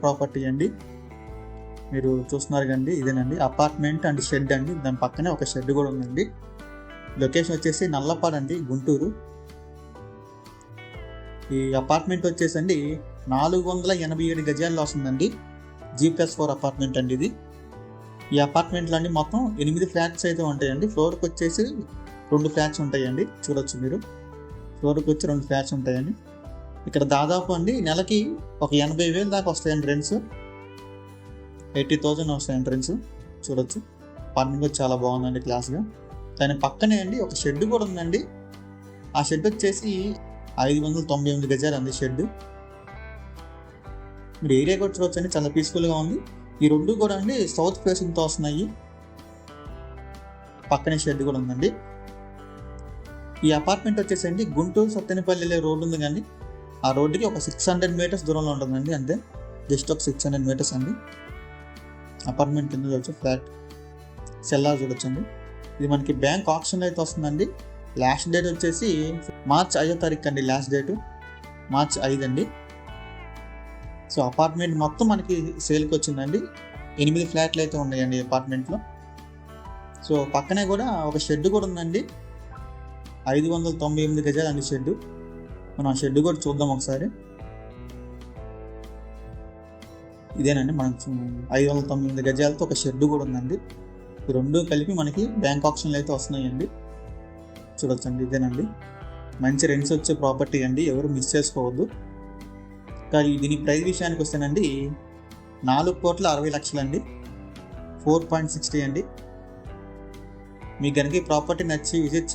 Property అండి. మీరు చూస్తున్నారు కండి, ఇదేనండి అపార్ట్మెంట్ అండ్ షెడ్ అండి. దాని పక్కనే ఒక షెడ్ కూడా ఉందండి. లొకేషన్ వచ్చేసి నల్లపాడు అండి, గుంటూరు. ఈ అపార్ట్మెంట్ వచ్చేసండి 487 గజాల్లో వస్తుందండి. G+4 అపార్ట్మెంట్ అండి ఇది. ఈ అపార్ట్మెంట్లో అండి మొత్తం 8 ఫ్లాట్స్ అయితే ఉంటాయండి. ఫ్లోర్కి వచ్చేసి 2 ఫ్లాట్స్ ఉంటాయండి. చూడొచ్చు మీరు, ఫ్లోర్కి వచ్చి 2 ఫ్లాట్స్ ఉంటాయండి. ఇక్కడ దాదాపు అండి నెలకి ఒక 80,000 దాకా వస్తాయండి రెంట్స్. 80,000 వస్తాయండి రెంట్స్. చూడొచ్చు, అపార్ట్మెంట్ కూడా చాలా బాగుందండి క్లాస్గా. దాని పక్కనే అండి ఒక షెడ్ కూడా ఉందండి. ఆ షెడ్ వచ్చేసి 598 గజాలు అండి షెడ్. మీరు ఏరియా కూడా చూడొచ్చు అండి, చాలా పీస్ఫుల్గా ఉంది. ఈ 2 కూడా అండి సౌత్ ఫేసింగ్తో వస్తున్నాయి. పక్కనే షెడ్ కూడా ఉందండి. ఈ అపార్ట్మెంట్ వచ్చేసి అండి గుంటూరు సత్తెనపల్లి వెళ్ళే రోడ్డు ఉంది కానీ ఆ రోడ్డుకి ఒక 600 మీటర్స్ దూరంలో ఉంటుందండి. అంతే, జస్ట్ ఒక 600 మీటర్స్ అండి. అపార్ట్మెంట్ కింద చూడొచ్చు, ఫ్లాట్ సెల్లార్ చూడొచ్చండి. ఇది మనకి బ్యాంక్ ఆప్షన్లో అయితే వస్తుందండి. లాస్ట్ డేట్ వచ్చేసి మార్చ్ 5వ తారీఖు అండి. లాస్ట్ డేటు మార్చ్ 5 అండి. సో అపార్ట్మెంట్ మొత్తం మనకి సేల్కి వచ్చిందండి. 8 ఫ్లాట్లు అయితే ఉన్నాయండి అపార్ట్మెంట్లో. సో పక్కనే కూడా ఒక షెడ్ కూడా ఉందండి. 598 గజాలు అండి షెడ్. మనం ఆ షెడ్ కూడా చూద్దాం ఒకసారి. ఇదేనండి, మనం 598 గజాలతో ఒక షెడ్ కూడా ఉందండి. ఈ 2 కలిపి మనకి బ్యాంక్ ఆప్షన్లు అయితే వస్తున్నాయండి. చూడొచ్చండి, ఇదేనండి మంచి రెంట్స్ వచ్చే ప్రాపర్టీ అండి, ఎవరు మిస్ చేసుకోవద్దు. కానీ దీని ప్రైస్ విషయానికి వస్తేనండి 4,60,00,000 అండి, 4.60 అండి. మీకు కనుక ఈ ప్రాపర్టీ నచ్చి విజిట్